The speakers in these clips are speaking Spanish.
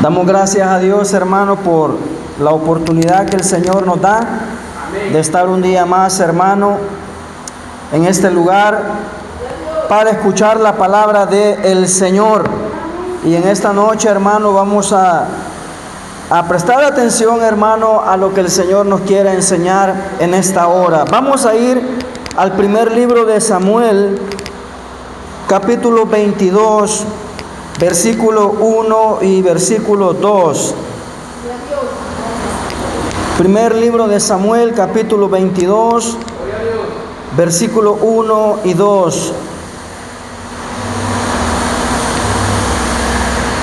Damos gracias a Dios, hermano, por la oportunidad que el Señor nos da de estar un día más, hermano, en este lugar para escuchar la palabra del Señor. Y en esta noche, hermano, vamos a prestar atención, hermano, a lo que el Señor nos quiere enseñar en esta hora. Vamos a ir al primer libro de Samuel, capítulo 22, versículo 1 y versículo 2. Primer libro de Samuel, capítulo 22, versículo 1 y 2.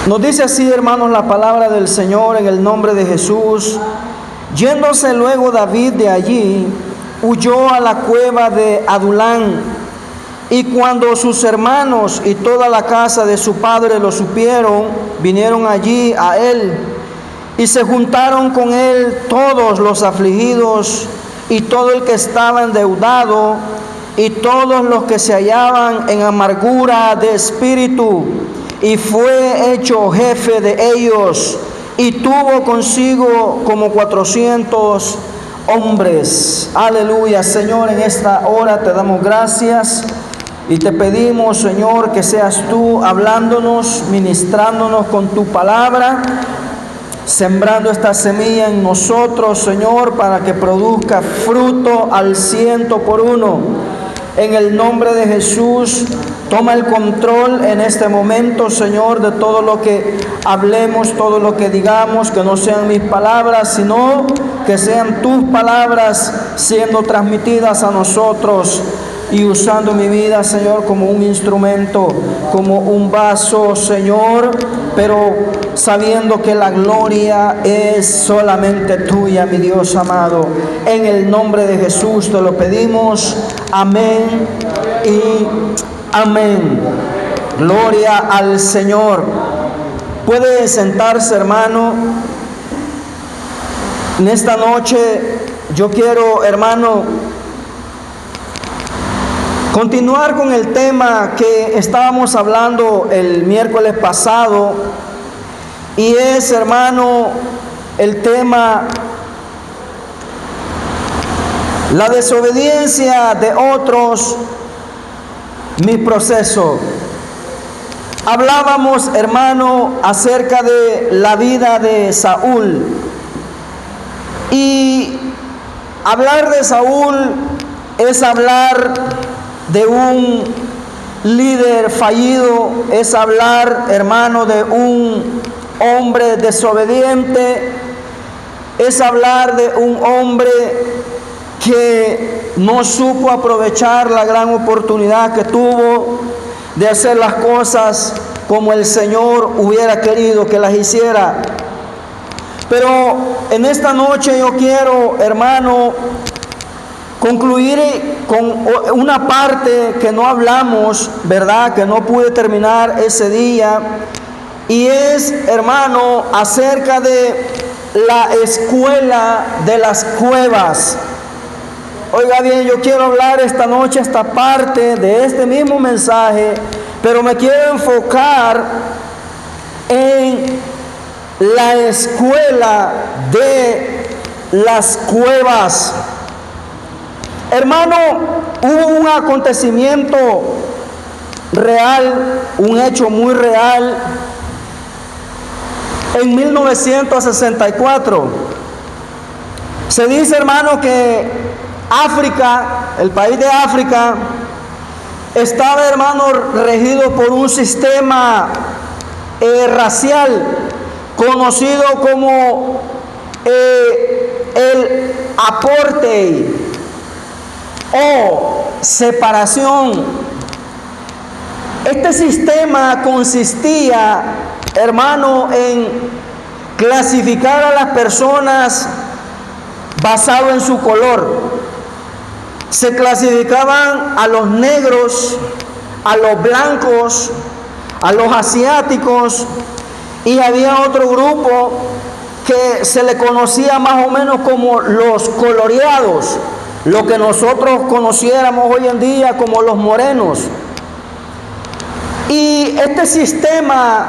Nos dice así, hermanos, la palabra del Señor en el nombre de Jesús. Yéndose luego David de allí, huyó a la cueva de Adulán. Y cuando sus hermanos y toda la casa de su padre lo supieron, vinieron allí a él y se juntaron con él todos los afligidos y todo el que estaba endeudado y todos los que se hallaban en amargura de espíritu, y fue hecho jefe de ellos y tuvo consigo como 400 hombres. Aleluya. Señor, en esta hora te damos gracias y te pedimos, Señor, que seas tú hablándonos, ministrándonos con tu palabra, sembrando esta semilla en nosotros, Señor, para que produzca fruto al 100%. En el nombre de Jesús, toma el control en este momento, Señor, de todo lo que hablemos, todo lo que digamos, que no sean mis palabras, sino que sean tus palabras siendo transmitidas a nosotros. Y usando mi vida, Señor, como un instrumento, como un vaso, Señor, pero sabiendo que la gloria es solamente tuya, mi Dios amado. En el nombre de Jesús te lo pedimos. Amén y amén. Gloria al Señor. Puede sentarse, hermano. En esta noche yo quiero, hermano, continuar con el tema que estábamos hablando el miércoles pasado, y es, hermano, el tema la desobediencia de otros, mi proceso. Hablábamos, hermano, acerca de la vida de Saúl, y hablar de Saúl es hablar de un líder fallido, es hablar, hermano, de un hombre desobediente, es hablar de un hombre que no supo aprovechar la gran oportunidad que tuvo de hacer las cosas como el Señor hubiera querido que las hiciera. Pero en esta noche yo quiero, hermano, concluir con una parte que no hablamos, ¿verdad? Que no pude terminar ese día. Y es, hermano, acerca de la escuela de las cuevas. Oiga bien, yo quiero hablar esta noche esta parte de este mismo mensaje, pero me quiero enfocar en la escuela de las cuevas. Hermano, hubo un acontecimiento real, un hecho muy real, en 1964. Se dice, hermano, que África, el país de África, estaba, hermano, regido por un sistema racial conocido como el apartheid o separación. Este sistema consistía, hermano, en clasificar a las personas basado en su color. Se clasificaban a los negros, a los blancos, a los asiáticos, y había otro grupo que se le conocía más o menos como los coloreados, lo que nosotros conociéramos hoy en día como los morenos. Y este sistema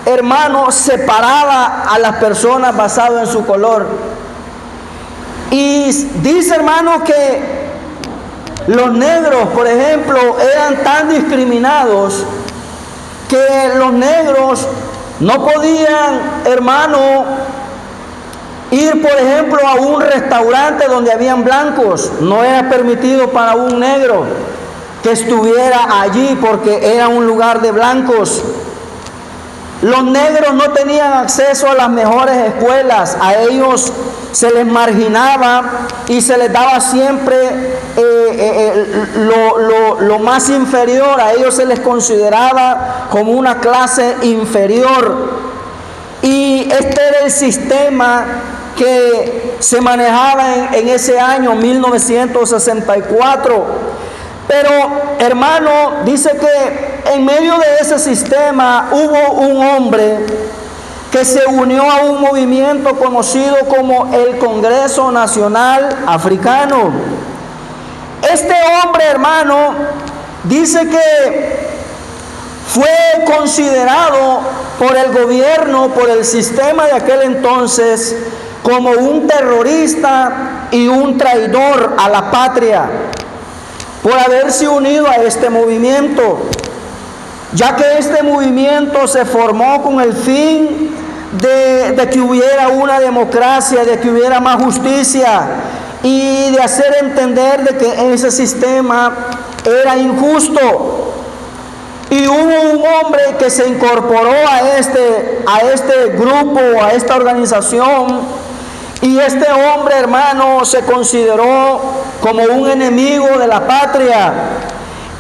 hermano, separaba a las personas basado en su color. Y dice, hermano, que los negros, por ejemplo, eran tan discriminados que los negros no podían, hermano, ir, por ejemplo, a un restaurante donde habían blancos. No era permitido para un negro que estuviera allí porque era un lugar de blancos. Los negros no tenían acceso a las mejores escuelas, a ellos se les marginaba y se les daba siempre lo más inferior, a ellos se les consideraba como una clase inferior. Y este era el sistema que se manejaba en ese año 1964. Pero, hermano, dice que en medio de ese sistema hubo un hombre que se unió a un movimiento conocido como el Congreso Nacional Africano. Este hombre, hermano, dice que fue considerado por el gobierno, por el sistema de aquel entonces, como un terrorista y un traidor a la patria, por haberse unido a este movimiento, ya que este movimiento se formó con el fin de que hubiera una democracia, de que hubiera más justicia y de hacer entender de que ese sistema era injusto. Y hubo un hombre que se incorporó a este grupo, a esta organización, y este hombre, hermano, se consideró como un enemigo de la patria.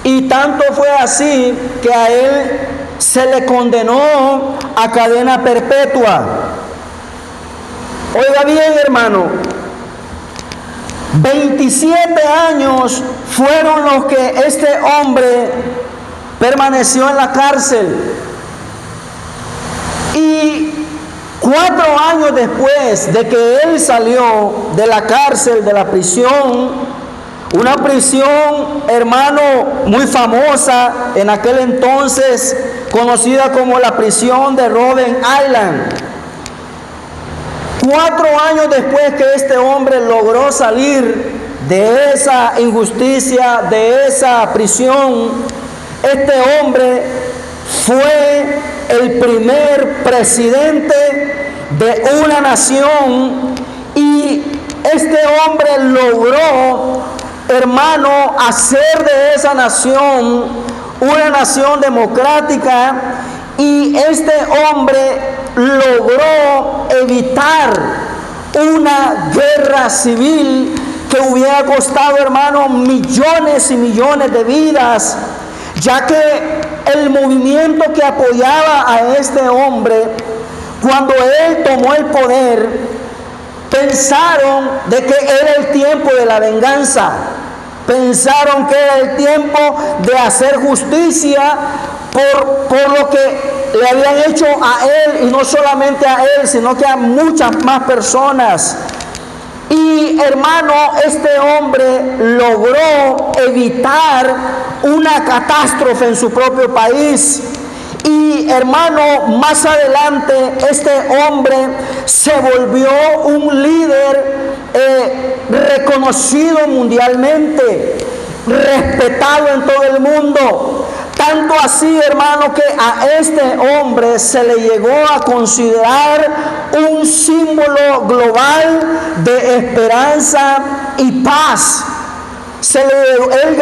Y tanto fue así que a él se le condenó a cadena perpetua. Oiga bien, hermano, 27 años fueron los que este hombre permaneció en la cárcel. Y 4 años después de que él salió de la cárcel, de la prisión, una prisión, hermano, muy famosa en aquel entonces, conocida como la prisión de Robben Island. 4 años después que este hombre logró salir de esa injusticia, de esa prisión, este hombre fue el primer presidente de una nación, y este hombre logró, hermano, hacer de esa nación una nación democrática, y este hombre logró evitar una guerra civil que hubiera costado, hermano, millones y millones de vidas, ya que el movimiento que apoyaba a este hombre, cuando él tomó el poder, pensaron de que era el tiempo de la venganza, pensaron que era el tiempo de hacer justicia por lo que le habían hecho a él, y no solamente a él, sino que a muchas más personas. Y, hermano, este hombre logró evitar una catástrofe en su propio país. Y, hermano, más adelante este hombre se volvió un líder reconocido mundialmente, respetado en todo el mundo. Tanto así, hermano, que a este hombre se le llegó a considerar un símbolo global de esperanza y paz. Él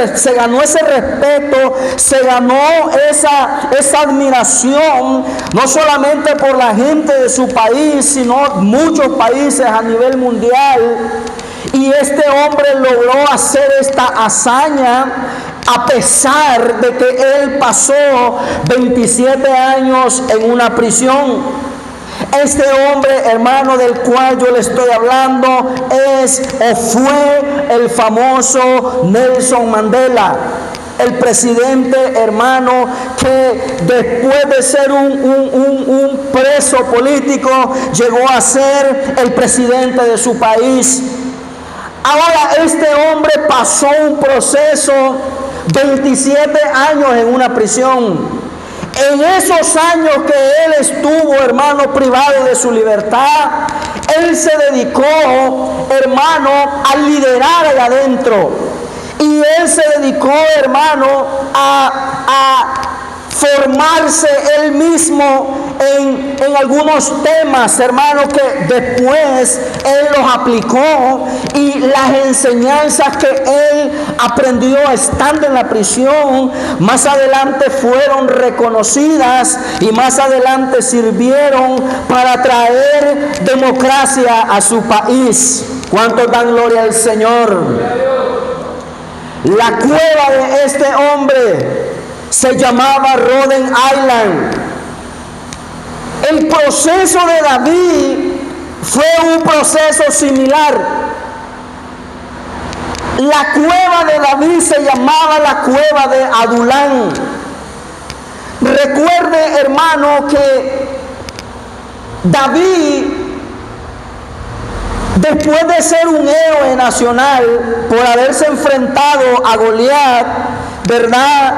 se ganó ese respeto, se ganó esa admiración, no solamente por la gente de su país, sino muchos países a nivel mundial. Y este hombre logró hacer esta hazaña a pesar de que él pasó 27 años en una prisión. Este hombre, hermano, del cual yo le estoy hablando, fue el famoso Nelson Mandela, el presidente, hermano, que después de ser un preso político, llegó a ser el presidente de su país. Ahora, este hombre pasó un proceso, 27 años en una prisión. En esos años que él estuvo, hermano, privado de su libertad, él se dedicó, hermano, a liderar allá adentro. Y él se dedicó, hermano, a formarse él mismo en algunos temas, hermano, que después él los aplicó, y las enseñanzas que él aprendió estando en la prisión, más adelante fueron reconocidas y más adelante sirvieron para traer democracia a su país. ¿Cuántos dan gloria al Señor? La cueva de este hombre se llamaba Rhode Island. El proceso de David fue un proceso similar. La cueva de David se llamaba la cueva de Adulán. Recuerde, hermano, que David, después de ser un héroe nacional por haberse enfrentado a Goliat, ¿verdad?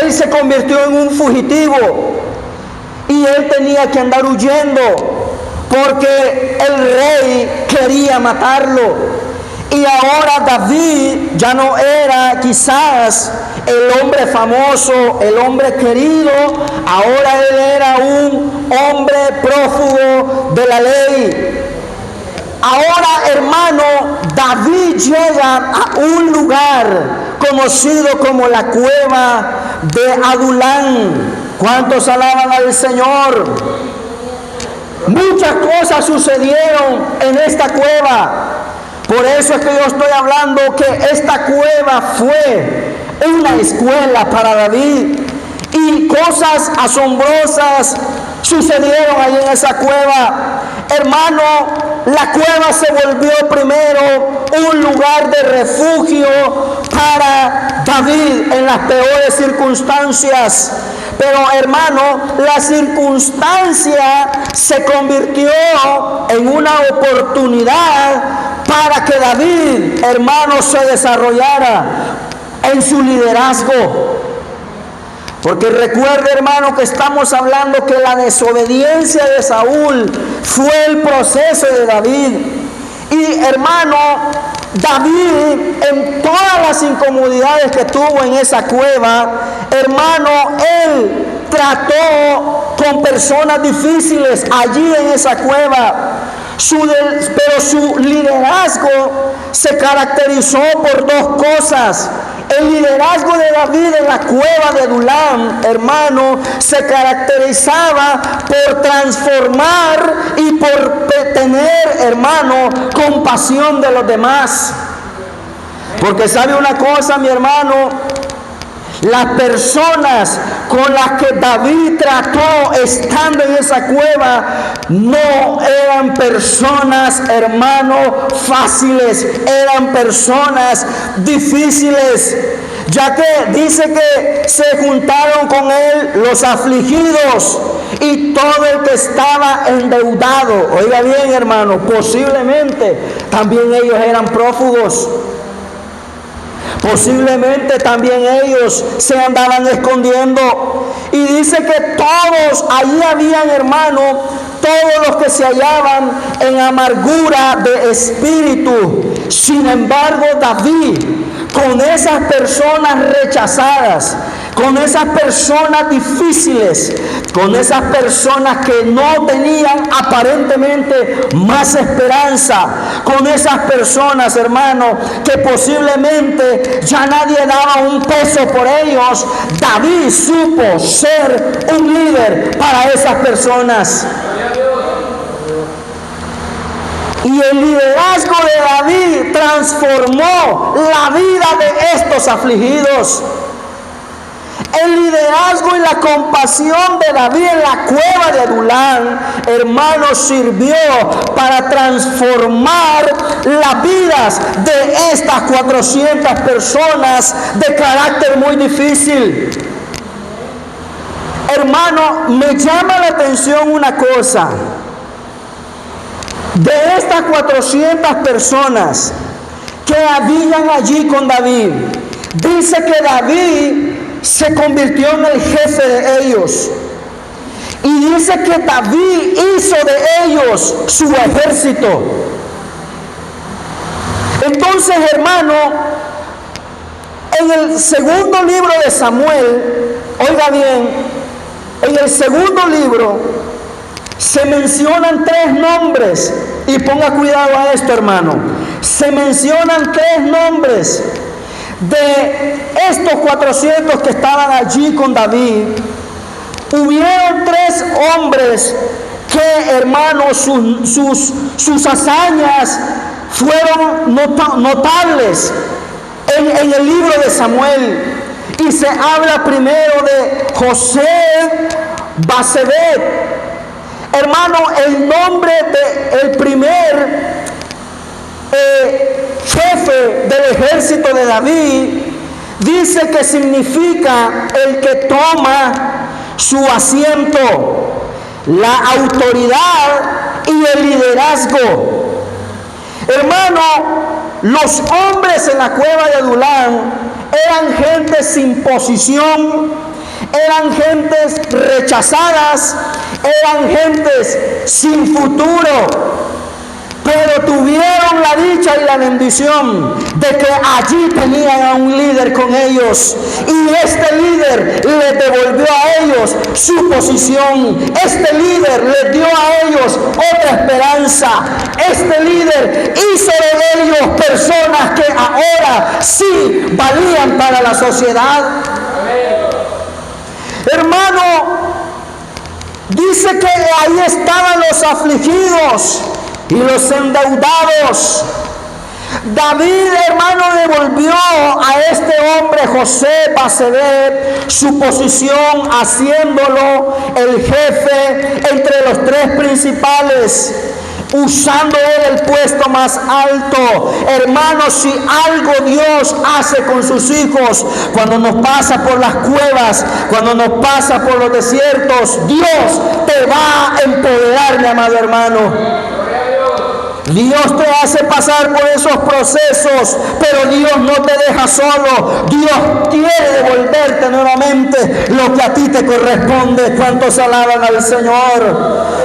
Él se convirtió en un fugitivo y él tenía que andar huyendo porque el rey quería matarlo. Y ahora David ya no era quizás el hombre famoso, el hombre querido, ahora él era un hombre prófugo de la ley. Ahora, hermano, David llega a un lugar conocido como la cueva de Adulán. ¿Cuántos alaban al Señor? Muchas cosas sucedieron en esta cueva. Por eso es que yo estoy hablando que esta cueva fue una escuela para David. Y cosas asombrosas sucedieron ahí en esa cueva. Hermano, la cueva se volvió primero un lugar de refugio para David en las peores circunstancias. Pero, hermano, la circunstancia se convirtió en una oportunidad para que David, hermano, se desarrollara en su liderazgo. Porque recuerde, hermano, que estamos hablando que la desobediencia de Saúl fue el proceso de David. Y, hermano, David, en todas las incomodidades que tuvo en esa cueva, hermano, él trató con personas difíciles allí en esa cueva. Pero su liderazgo se caracterizó por dos cosas. El liderazgo de David en la cueva de Adulán, hermano, se caracterizaba por transformar y por tener, hermano, compasión de los demás. Porque sabe una cosa, mi hermano, las personas con las que David trató estando en esa cueva no eran personas, hermano, fáciles, eran personas difíciles, ya que dice que se juntaron con él los afligidos y todo el que estaba endeudado. Oiga bien, hermano, posiblemente también ellos eran prófugos. Posiblemente también ellos se andaban escondiendo. Y dice que todos, allí habían, hermano, todos los que se hallaban en amargura de espíritu. Sin embargo, David, con esas personas rechazadas, con esas personas difíciles, con esas personas que no tenían aparentemente más esperanza, con esas personas, hermano, que posiblemente ya nadie daba un peso por ellos, David supo ser un líder para esas personas. Y el liderazgo de David transformó la vida de estos afligidos. El liderazgo y la compasión de David en la cueva de Adulán, hermanos, sirvió para transformar las vidas de estas 400 personas de carácter muy difícil. Hermano, me llama la atención una cosa. De estas 400 personas que habían allí con David, dice que David se convirtió en el jefe de ellos. Y dice que David hizo de ellos su ejército. Entonces, hermano, en el segundo libro de Samuel, oiga bien, en el segundo libro se mencionan 3 nombres. Y ponga cuidado a esto, hermano. Se mencionan 3 nombres de estos 400 que estaban allí con David. Hubieron 3 hombres que, hermanos, sus hazañas fueron notables en el libro de Samuel. Y se habla primero de José Basebet. Hermano, el nombre del primer jefe del ejército de David dice que significa el que toma su asiento, la autoridad y el liderazgo. Hermano, los hombres en la cueva de Adulán eran gente sin posición, eran gentes rechazadas, eran gentes sin futuro, pero tuvieron la dicha y la bendición de que allí tenían a un líder con ellos, y este líder les devolvió a ellos su posición. Este líder les dio a ellos otra esperanza. Este líder hizo de ellos personas que ahora sí valían para la sociedad. Hermano, dice que ahí estaban los afligidos y los endeudados. David, hermano, devolvió a este hombre José Basebet su posición, haciéndolo el jefe entre los 3 principales, usando él el puesto más alto. Hermanos, si algo Dios hace con sus hijos, cuando nos pasa por las cuevas, cuando nos pasa por los desiertos, Dios te va a empoderar, mi amado hermano. Dios te hace pasar por esos procesos, pero Dios no te deja solo. Dios quiere devolverte nuevamente lo que a ti te corresponde. ¿Cuántos alaban al Señor?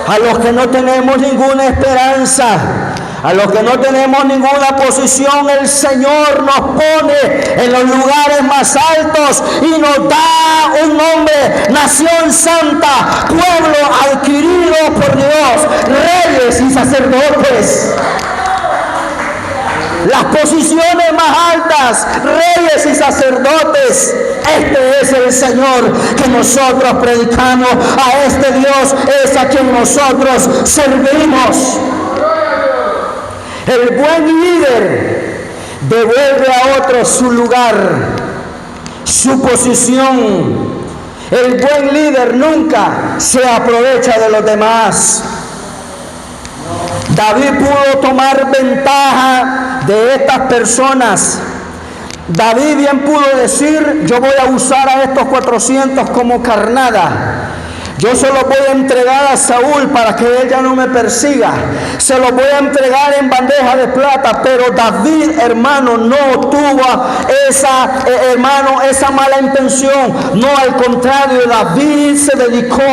A los que no tenemos ninguna esperanza, a los que no tenemos ninguna posición, el Señor nos pone en los lugares más altos y nos da un nombre: nación santa, pueblo adquirido por Dios, reyes y sacerdotes. Las posiciones más altas, reyes y sacerdotes. Este es el Señor que nosotros predicamos. A este Dios es a quien nosotros servimos. El buen líder devuelve a otros su lugar, su posición. El buen líder nunca se aprovecha de los demás. David pudo tomar ventaja de estas personas. David bien pudo decir: yo voy a usar a estos 400 como carnada. Yo se los voy a entregar a Saúl para que él ya no me persiga. Se los voy a entregar en bandeja de plata. Pero David, hermano, no tuvo esa mala intención. No, al contrario, David se dedicó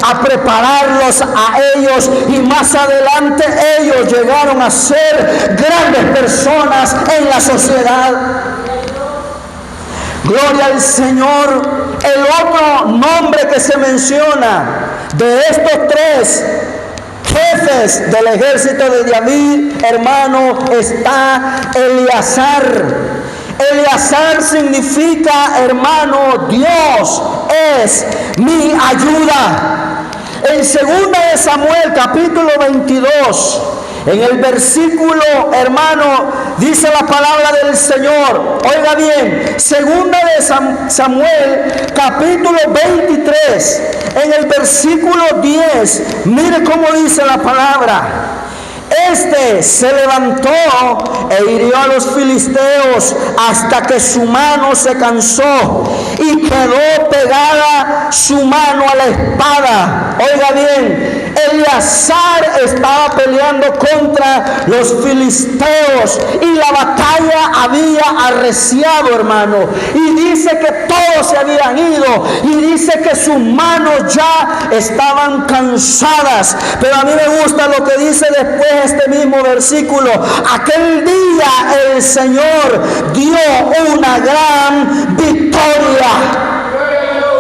a prepararlos a ellos, y más adelante ellos llegaron a ser grandes personas en la sociedad. Gloria al Señor. El otro nombre que se menciona de estos 3 jefes del ejército de David, hermano, está Eleazar. Eleazar significa, hermano, Dios es mi ayuda. En 2 de Samuel, capítulo 22, en el versículo, hermano, dice la palabra del Señor. Oiga bien, 2 de Samuel, capítulo 23, en el versículo 10, mire cómo dice la palabra. Este se levantó e hirió a los filisteos hasta que su mano se cansó, y y quedó pegada su mano a la espada. Oiga bien, Eleazar estaba peleando contra los filisteos y la batalla había arreciado, hermano. Y dice que todos se habían ido y dice que sus manos ya estaban cansadas. Pero a mí me gusta lo que dice después este mismo versículo. Aquel día el Señor dio una gran victoria.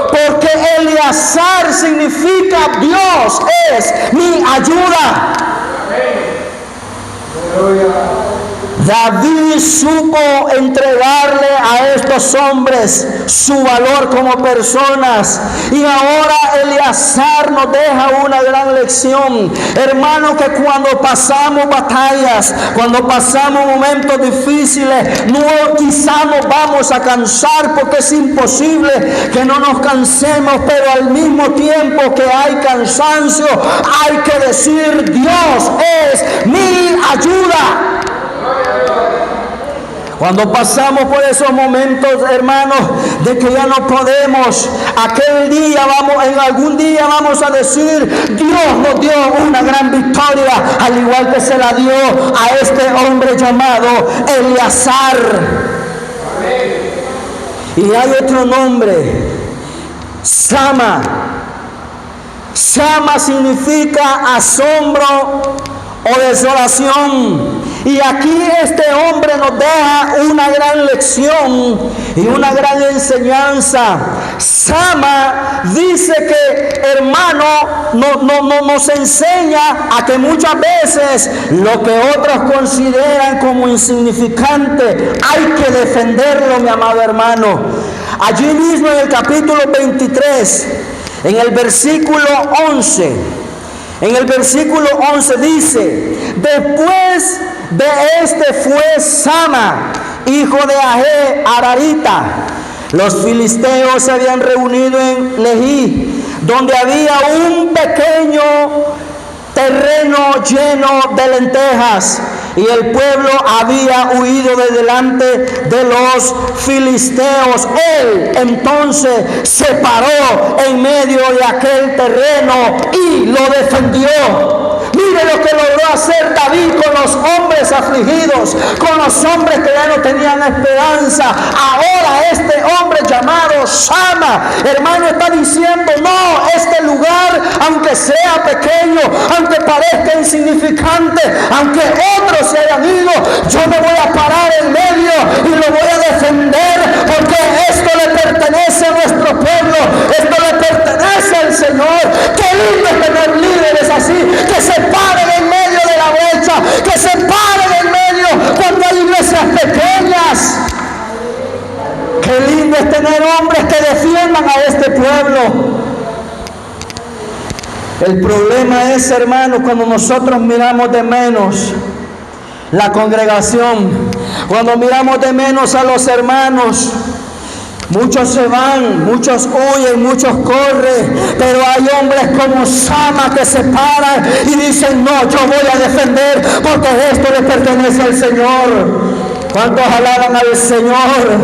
Porque Eleazar significa Dios es mi ayuda. David supo entregarle a estos hombres su valor como personas. Y ahora Eleazar nos deja una gran lección. Hermano, que cuando pasamos batallas, cuando pasamos momentos difíciles, no quizá nos vamos a cansar, porque es imposible que no nos cansemos, pero al mismo tiempo que hay cansancio, hay que decir: Dios es mi ayuda. Cuando pasamos por esos momentos, hermanos, de que ya no podemos, en algún día vamos a decir: Dios nos dio una gran victoria, al igual que se la dio a este hombre llamado Eleazar. Y hay otro nombre, Sama. Sama significa asombro o desolación. Y aquí este hombre nos deja una gran lección y una gran enseñanza. Sama dice que, hermano, nos enseña a que muchas veces lo que otros consideran como insignificante, hay que defenderlo, mi amado hermano. Allí mismo en el capítulo 23, en el versículo 11, dice: después de este fue Sama, hijo de Ahé, Ararita. Los filisteos se habían reunido en Lehi, donde había un pequeño terreno lleno de lentejas, y el pueblo había huido de delante de los filisteos. Él entonces se paró en medio de aquel terreno y lo defendió. Mire lo que logró hacer David con los hombres afligidos, con los hombres que ya no tenían esperanza. Ahora este hombre llamado Sama, hermano, está diciendo: no, este lugar, aunque sea pequeño, aunque parezca insignificante, aunque otros se hayan ido, yo me voy a parar en medio y lo voy a defender, porque esto le pertenece a nuestro pueblo, esto le pertenece al Señor. Qué lindo es tener líderes así, que se paren en medio de la brecha, que se paren en medio cuando hay iglesias pequeñas. Qué lindo es tener hombres que defiendan a este pueblo. El problema es, hermano, cuando nosotros miramos de menos la congregación, cuando miramos de menos a los hermanos. Muchos se van, muchos huyen, muchos corren, pero hay hombres como Sama que se paran y dicen: no, yo voy a defender, porque esto le pertenece al Señor. ¿Cuántos alaban al Señor?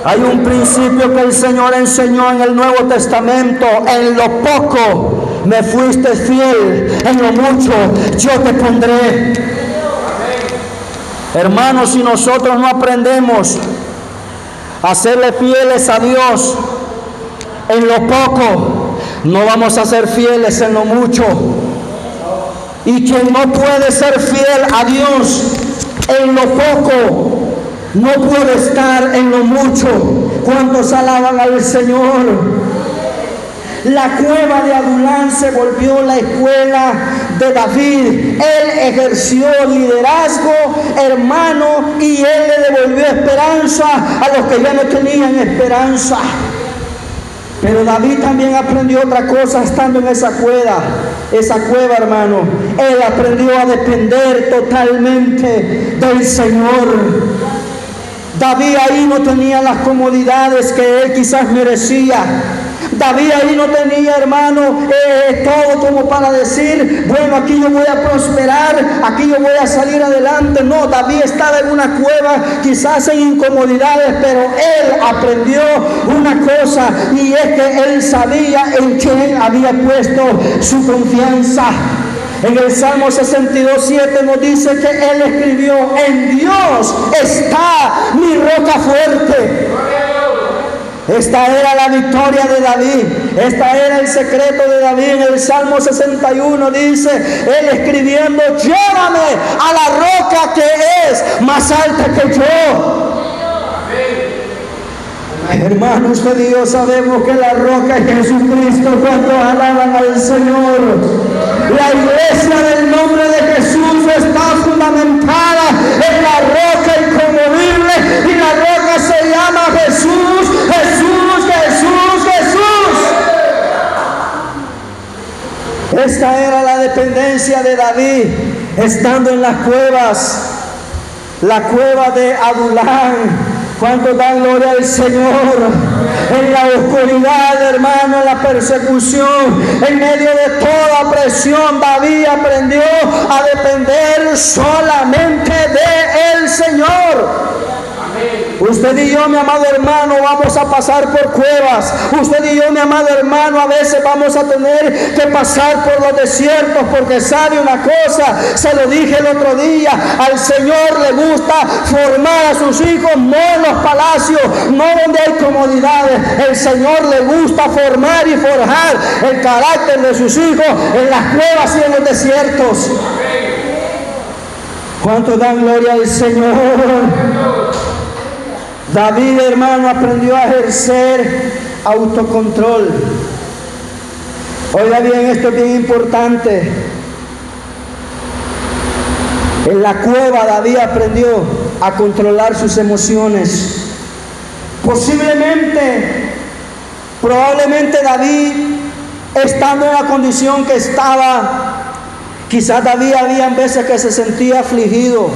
Hay un principio que el Señor enseñó en el Nuevo Testamento: en lo poco me fuiste fiel, en lo mucho yo te pondré. Hermanos, si nosotros no aprendemos a serle fieles a Dios en lo poco, no vamos a ser fieles en lo mucho. Y quien no puede ser fiel a Dios en lo poco, no puede estar en lo mucho. ¿Cuántos alaban al Señor? La cueva de Adulán se volvió la escuela de David. Él ejerció liderazgo, hermano, y él le devolvió esperanza a los que ya no tenían esperanza. Pero David también aprendió otra cosa estando en esa cueva, hermano. Él aprendió a depender totalmente del Señor. David ahí no tenía las comodidades que él quizás merecía. David ahí no tenía, hermano, todo como para decir, bueno, aquí yo voy a prosperar, aquí yo voy a salir adelante. No, David estaba en una cueva, quizás en incomodidades, pero él aprendió una cosa, y es que él sabía en quién había puesto su confianza. En el Salmo 62:7 nos dice que él escribió: en Dios está mi roca fuerte. Esta era la victoria de David, esta era el secreto de David. En el Salmo 61 dice, él escribiendo: llévame a la roca que es más alta que yo. Hermanos, usted y yo sabemos que la roca es Jesucristo. Cuando alaban al Señor, la iglesia del nombre de Jesús está fundamentada en la roca inconmovible, y la roca se llama Jesús, Jesús, Jesús, Jesús. Esta era la dependencia de David, estando en las cuevas, la cueva de Adulán. ¿Cuántos dan gloria al Señor? En la oscuridad, hermano, en la persecución, en medio de toda presión, David aprendió a depender solamente de el Señor. Usted y yo, mi amado hermano, vamos a pasar por cuevas. Usted y yo, mi amado hermano, a veces vamos a tener que pasar por los desiertos, porque sabe una cosa, se lo dije el otro día, al Señor le gusta formar a sus hijos, no en los palacios, no donde hay comodidades. El Señor le gusta formar y forjar el carácter de sus hijos en las cuevas y en los desiertos. ¿Cuántos dan gloria al Señor? David, hermano, aprendió a ejercer autocontrol. Oiga bien, esto es bien importante. En la cueva David aprendió a controlar sus emociones. Probablemente David, estando en la condición que estaba, quizás David había veces que se sentía afligido,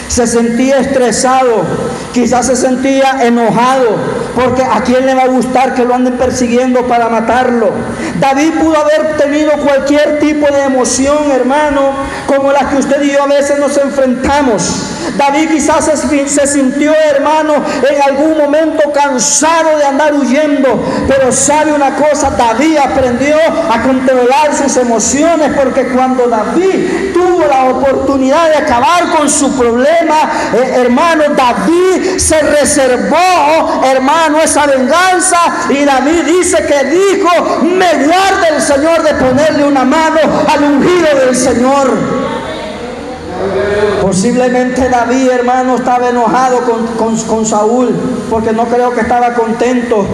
se sentía estresado, quizás se sentía enojado, porque a quién le va a gustar que lo anden persiguiendo para matarlo. David pudo haber tenido cualquier tipo de emoción, hermano, como las que usted y yo a veces nos enfrentamos. David quizás se sintió, hermano, en algún momento cansado de andar huyendo, pero sabe una cosa, David aprendió a controlar sus emociones, porque cuando David tuvo la oportunidad de acabar con su problema, hermano, David se reservó, hermano, esa venganza, y David dice que dijo: me guarde el Señor de ponerle una mano al ungido del Señor. Posiblemente David, hermano, estaba enojado con Saúl, porque no creo que estaba contento.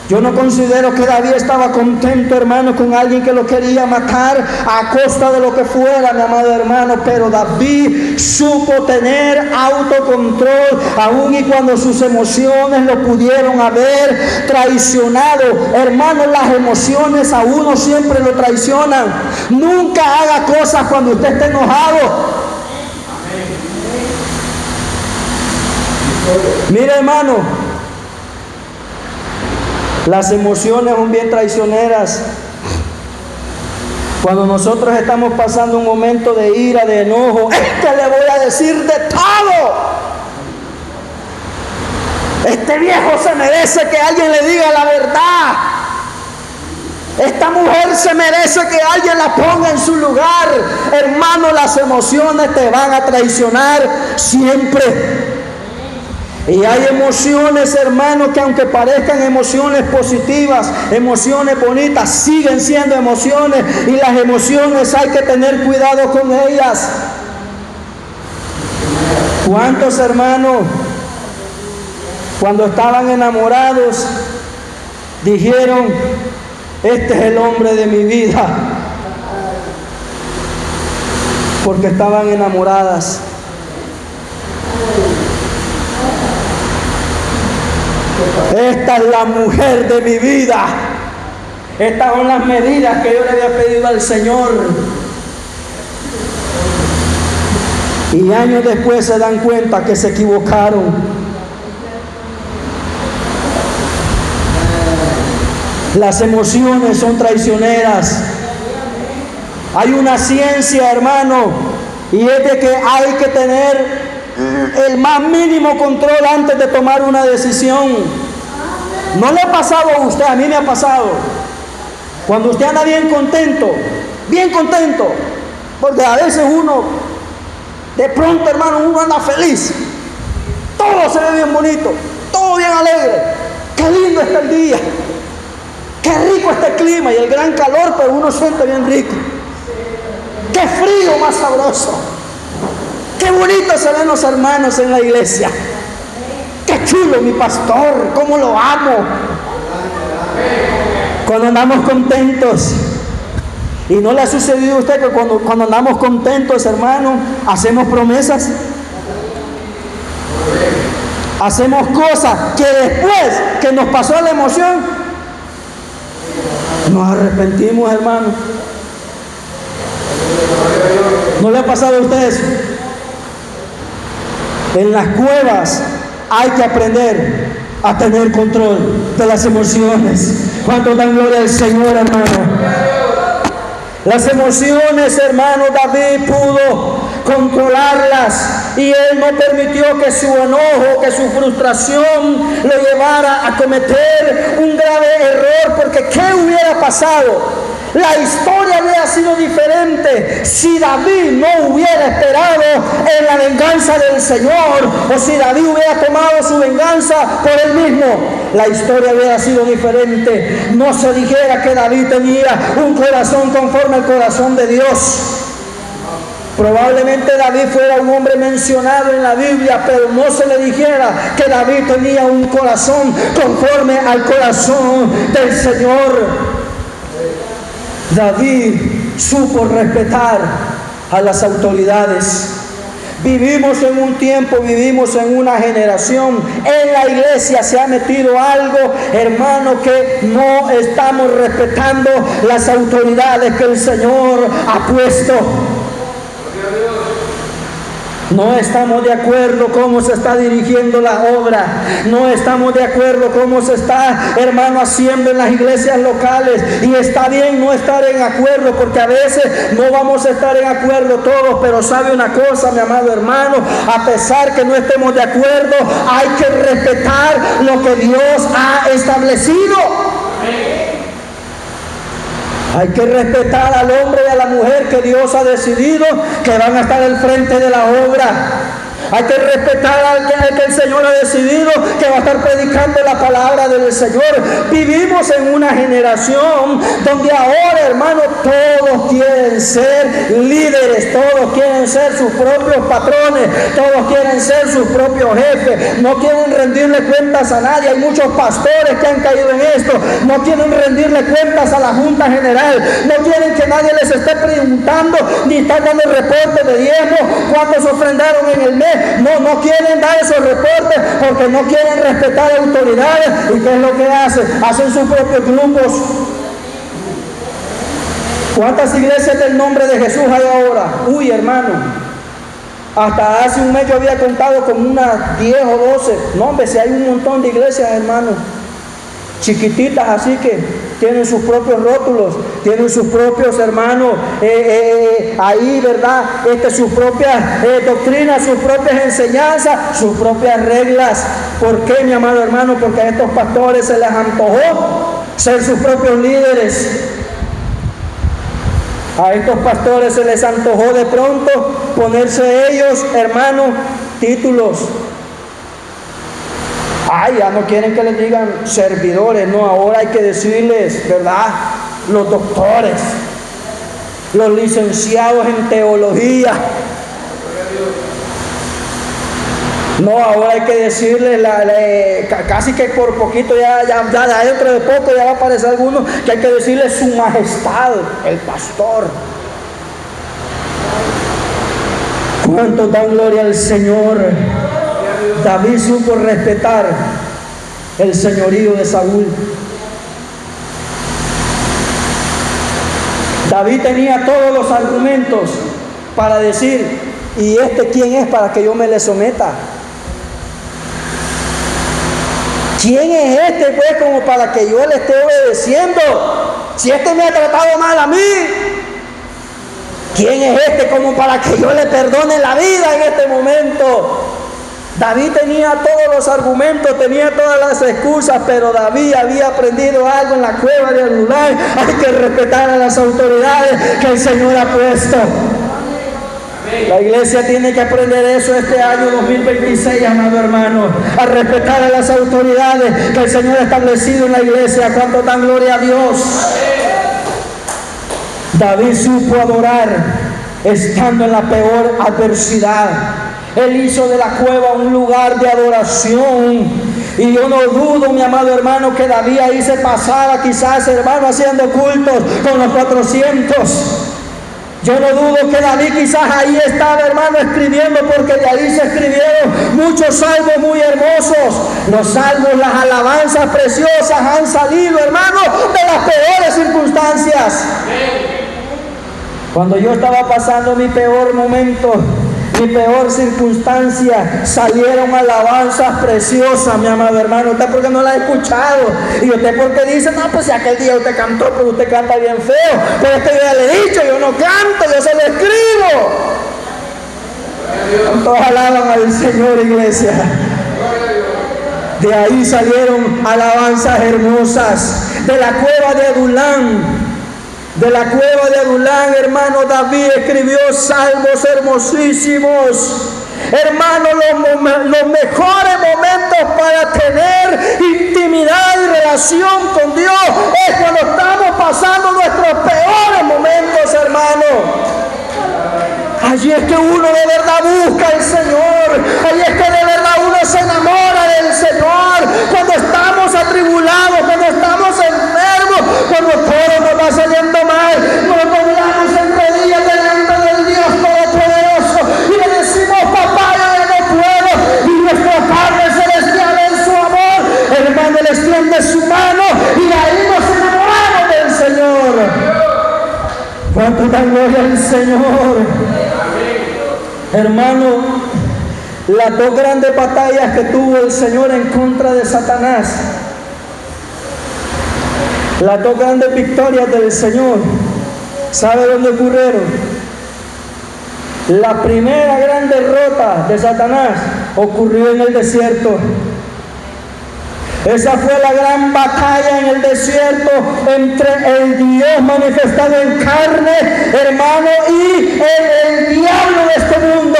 Yo no considero que David estaba contento, hermano, con alguien que lo quería matar a costa de lo que fuera, mi amado hermano. Pero David supo tener autocontrol, aun y cuando sus emociones lo pudieron haber traicionado. Hermano, las emociones a uno siempre lo traicionan. Nunca haga cosas cuando usted esté enojado. Mira, hermano, las emociones son bien traicioneras. Cuando nosotros estamos pasando un momento de ira, de enojo, es que le voy a decir de todo. Este viejo se merece que alguien le diga la verdad. Esta mujer se merece que alguien la ponga en su lugar. Hermano, las emociones te van a traicionar siempre. Y hay emociones, hermano, que aunque parezcan emociones positivas, emociones bonitas, siguen siendo emociones, y las emociones hay que tener cuidado con ellas. ¿Cuántos, hermanos, cuando estaban enamorados, dijeron: este es el hombre de mi vida? Porque estaban enamoradas. Esta es la mujer de mi vida. Estas son las medidas que yo le había pedido al Señor. Y años después se dan cuenta que se equivocaron. Las emociones son traicioneras. Hay una ciencia, hermano, y es de que hay que tener el más mínimo control antes de tomar una decisión. ¿No le ha pasado a usted? A mí me ha pasado. Cuando usted anda bien contento, porque a veces uno, de pronto, hermano, uno anda feliz. Todo se ve bien bonito, todo bien alegre. Qué lindo está el día, qué rico está el clima y el gran calor, pero uno siente bien rico. Qué frío más sabroso. Qué bonito se ven los hermanos en la iglesia. Qué chulo mi pastor, cómo lo amo. Cuando andamos contentos, y no le ha sucedido a usted que cuando andamos contentos, hermano, hacemos promesas, hacemos cosas que después que nos pasó la emoción, nos arrepentimos, hermano. ¿No le ha pasado a usted eso? En las cuevas hay que aprender a tener control de las emociones. ¿Cuánto dan gloria al Señor, hermano? Las emociones, hermano, David pudo controlarlas y él no permitió que su enojo, que su frustración lo llevara a cometer un grave error, porque ¿qué hubiera pasado? La historia hubiera sido diferente si David no hubiera esperado en la venganza del Señor, o si David hubiera tomado su venganza por él mismo. La historia hubiera sido diferente. No se dijera que David tenía un corazón conforme al corazón de Dios. Probablemente David fuera un hombre mencionado en la Biblia, pero no se le dijera que David tenía un corazón conforme al corazón del Señor. David supo respetar a las autoridades. Vivimos en un tiempo, vivimos en una generación. En la iglesia se ha metido algo, hermano, que no estamos respetando las autoridades que el Señor ha puesto. No estamos de acuerdo cómo se está dirigiendo la obra. No estamos de acuerdo cómo se está, hermano, haciendo en las iglesias locales. Y está bien no estar en acuerdo, porque a veces no vamos a estar en acuerdo todos. Pero sabe una cosa, mi amado hermano, a pesar que no estemos de acuerdo, hay que respetar lo que Dios ha establecido. Hay que respetar al hombre y a la mujer que Dios ha decidido que van a estar al frente de la obra. Hay que respetar al que el Señor ha decidido que va a estar predicando la palabra del Señor. Vivimos en una generación donde ahora, hermano, todos quieren ser líderes, todos quieren ser sus propios patrones, todos quieren ser sus propios jefes, no quieren rendirle cuentas a nadie. Hay muchos pastores que han caído en esto, no quieren rendirle cuentas a la Junta General, no quieren que nadie les esté preguntando ni están dando reportes de diezmo, cuántos ofrendaron en el mes. No quieren dar esos reportes porque no quieren respetar autoridades. ¿Y qué es lo que hacen? Hacen sus propios grupos. ¿Cuántas iglesias del nombre de Jesús hay ahora? Uy, hermano, hasta hace un mes yo había contado como unas 10 o 12. No, hombre, si hay un montón de iglesias, hermano, chiquititas, así que tienen sus propios rótulos, tienen sus propios, hermanos, ahí, ¿verdad? Sus propias doctrinas, sus propias enseñanzas, sus propias reglas. ¿Por qué, mi amado hermano? Porque a estos pastores se les antojó ser sus propios líderes. A estos pastores se les antojó de pronto ponerse ellos, hermanos, títulos. Ay, ya no quieren que les digan servidores, no, ahora hay que decirles, ¿verdad? Los doctores, los licenciados en teología. No, ahora hay que decirles, casi que por poquito, ya dentro de poco ya va a aparecer alguno que hay que decirles su majestad, el pastor. ¿Cuánto dan gloria al Señor? David supo respetar el señorío de Saúl. David tenía todos los argumentos para decir, ¿y quién es para que yo me le someta? ¿Quién es este pues como para que yo le esté obedeciendo? Si este me ha tratado mal a mí, ¿quién es este como para que yo le perdone la vida en este momento? David tenía todos los argumentos, tenía todas las excusas, pero David había aprendido algo en la cueva de Adulán. Hay que respetar a las autoridades que el Señor ha puesto. La iglesia tiene que aprender eso este año 2026, amado hermano, a respetar a las autoridades que el Señor ha establecido en la iglesia. ¿Cuánto dan gloria a Dios? David supo adorar estando en la peor adversidad. Él hizo de la cueva un lugar de adoración. Y yo no dudo, mi amado hermano, que David ahí se pasara quizás, hermano, haciendo cultos con los 400. Yo no dudo que David quizás ahí estaba, hermano, escribiendo, porque de ahí se escribieron muchos salmos muy hermosos. Los salmos, las alabanzas preciosas han salido, hermano, de las peores circunstancias. Cuando yo estaba pasando mi peor momento, mi peor circunstancia, salieron alabanzas preciosas, mi amado hermano. Usted porque no la ha escuchado, y usted porque dice, no, pues si aquel día usted cantó, pero usted canta bien feo. Pero es que yo ya le he dicho, yo no canto, yo se lo escribo. Todos alaban al Señor, iglesia. De ahí salieron alabanzas hermosas. De la cueva de Adulán, hermano, David escribió salmos hermosísimos. Hermano, los mejores momentos para tener intimidad y relación con Dios es cuando estamos pasando nuestros peores momentos, hermano. Allí es que uno de verdad busca al Señor. Allí es que de verdad uno se enamora del Señor. Cuando estamos atribulados, cuando estamos enfermos, cuando todo nos va saliendo mal, nos doblamos en rodillas delante del Dios Todopoderoso y le decimos, papá, yo ya no puedo. Y nuestro Padre Celestial en su amor, hermano, le extiende su mano y ahí nos enamoramos del Señor. ¿Cuánto da gloria al Señor? Hermano, las dos grandes batallas que tuvo el Señor en contra de Satanás, las dos grandes victorias del Señor, ¿sabe dónde ocurrieron? La primera gran derrota de Satanás ocurrió en el desierto. Esa fue la gran batalla en el desierto entre el Dios manifestado en carne, hermano, y el diablo de este mundo.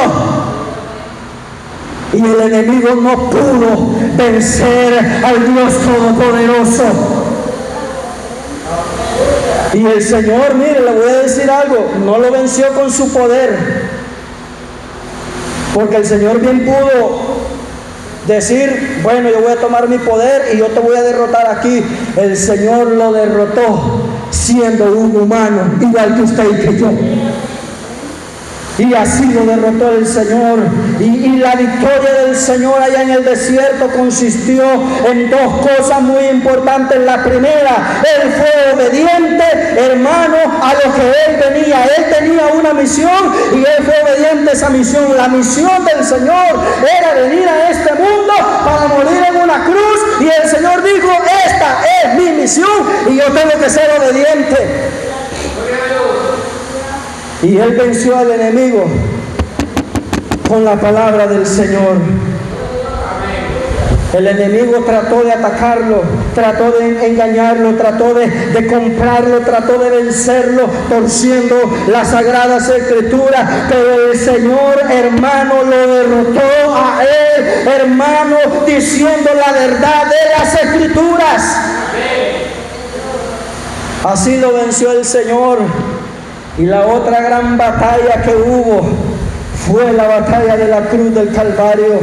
Y el enemigo no pudo vencer al Dios Todopoderoso. Y el Señor, mire, le voy a decir algo, no lo venció con su poder, porque el Señor bien pudo decir, bueno, yo voy a tomar mi poder y yo te voy a derrotar aquí. El Señor lo derrotó siendo un humano igual que usted y que yo. Y así lo derrotó el Señor. Y la victoria del Señor allá en el desierto consistió en dos cosas muy importantes. La primera, Él fue obediente, hermano, a lo que Él tenía. Él tenía una misión y Él fue obediente a esa misión. La misión del Señor era venir a este mundo para morir en una cruz. Y el Señor dijo, esta es mi misión y yo tengo que ser obediente. Y Él venció al enemigo con la palabra del Señor. El enemigo trató de atacarlo, trató de engañarlo, trató de comprarlo, trató de vencerlo, torciendo las sagradas escrituras. Pero el Señor, hermano, lo derrotó a él, hermano, diciendo la verdad de las escrituras. Así lo venció el Señor. Y la otra gran batalla que hubo fue la batalla de la cruz del Calvario.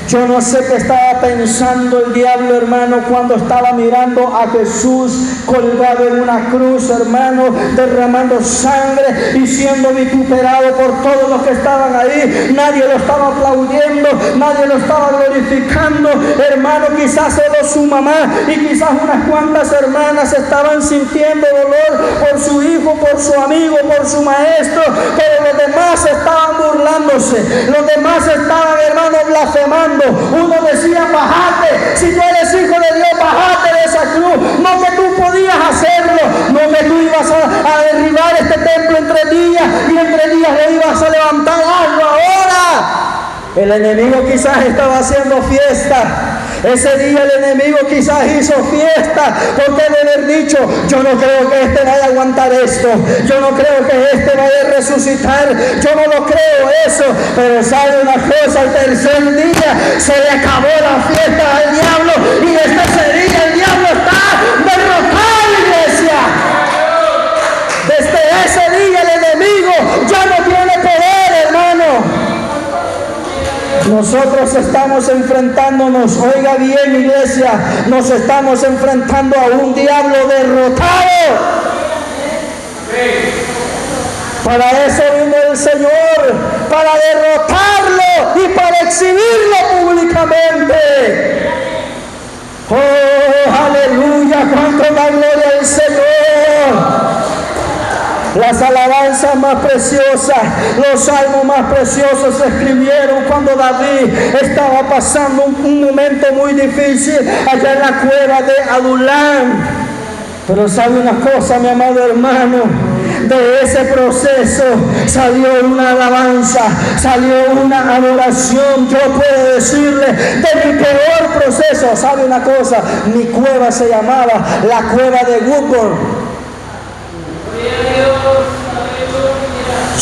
Yo no sé qué estaba pensando el diablo, hermano, cuando estaba mirando a Jesús colgado en una cruz, hermano, derramando sangre y siendo vituperado por todos los que estaban ahí. Nadie lo estaba aplaudiendo, nadie lo estaba glorificando, hermano. Quizás solo su mamá y quizás unas cuantas hermanas estaban sintiendo dolor por su hijo, por su amigo, por su maestro, pero los demás estaban burlándose, los demás estaban, hermano, blasfemando. predicando, uno decía, bájate, si tú eres hijo de Dios, bájate de esa cruz, no que tú podías hacerlo, no que tú ibas a derribar este templo en 3 días y en 3 días lo ibas a levantar, hazlo ahora. El enemigo quizás estaba haciendo fiesta. Ese día el enemigo quizás hizo fiesta porque de haber dicho, yo no creo que este vaya a aguantar esto, yo no creo que este vaya a resucitar, yo no lo creo eso, pero sabe una cosa, al tercer día se le acabó la fiesta al diablo y desde ese día el diablo está derrotado, iglesia. Desde ese día el enemigo ya no tiene poder, hermano. Nosotros estamos enfrentándonos, oiga bien, iglesia, nos estamos enfrentando a un diablo derrotado. Para eso vino el Señor, para derrotarlo y para exhibirlo públicamente. Oh, aleluya, cuánto da gloria al Señor. Las alabanzas más preciosas, los salmos más preciosos se escribieron cuando David estaba pasando un momento muy difícil allá en la cueva de Adulán. Pero sabe una cosa, mi amado hermano, de ese proceso salió una alabanza, salió una adoración. Yo puedo decirle, de mi peor proceso, sabe una cosa, mi cueva se llamaba la cueva de Woodburn.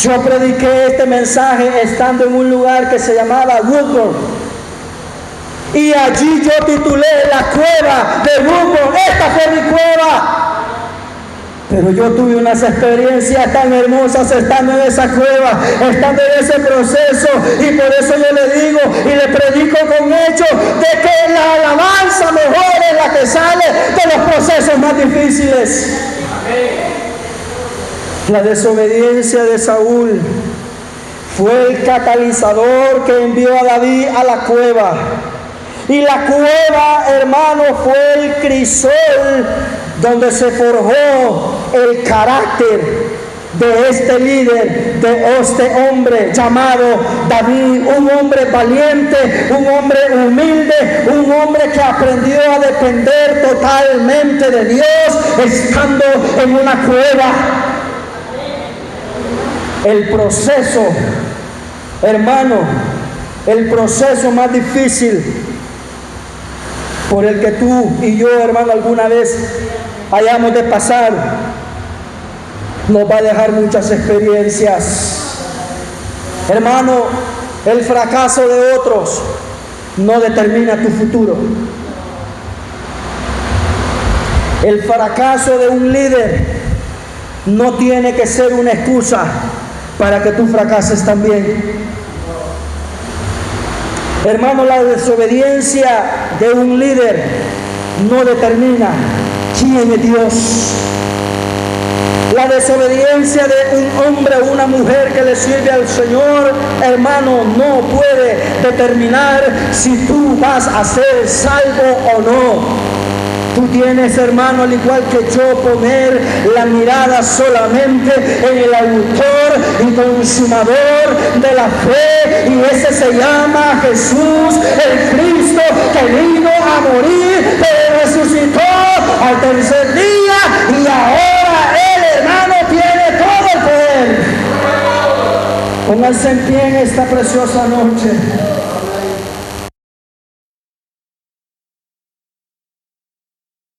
Yo prediqué este mensaje estando en un lugar que se llamaba Woodburn. Y allí yo titulé la cueva de Woodburn. Esta fue mi cueva. Pero yo tuve unas experiencias tan hermosas estando en esa cueva, estando en ese proceso. Y por eso yo le digo y le predico con hechos de que la alabanza mejor es la que sale de los procesos más difíciles. La desobediencia de Saúl fue el catalizador que envió a David a la cueva. Y la cueva, hermano, fue el crisol donde se forjó el carácter de este líder, de este hombre llamado David, un hombre valiente, un hombre humilde, un hombre que aprendió a depender totalmente de Dios estando en una cueva. El proceso, hermano, el proceso más difícil por el que tú y yo, hermano, alguna vez hayamos de pasar, nos va a dejar muchas experiencias. Hermano, el fracaso de otros no determina tu futuro. El fracaso de un líder no tiene que ser una excusa para que tú fracases también. Hermano, la desobediencia de un líder no determina quién es Dios. La desobediencia de un hombre o una mujer que le sirve al Señor, hermano, no puede determinar si tú vas a ser salvo o no. Tú tienes, hermano, al igual que yo, poner la mirada solamente en el autor y consumador de la fe, y ese se llama Jesús, el Cristo, que vino a morir, pero resucitó al tercer día, y ahora Él, hermano, tiene todo el poder. Pónganse en pie en esta preciosa noche.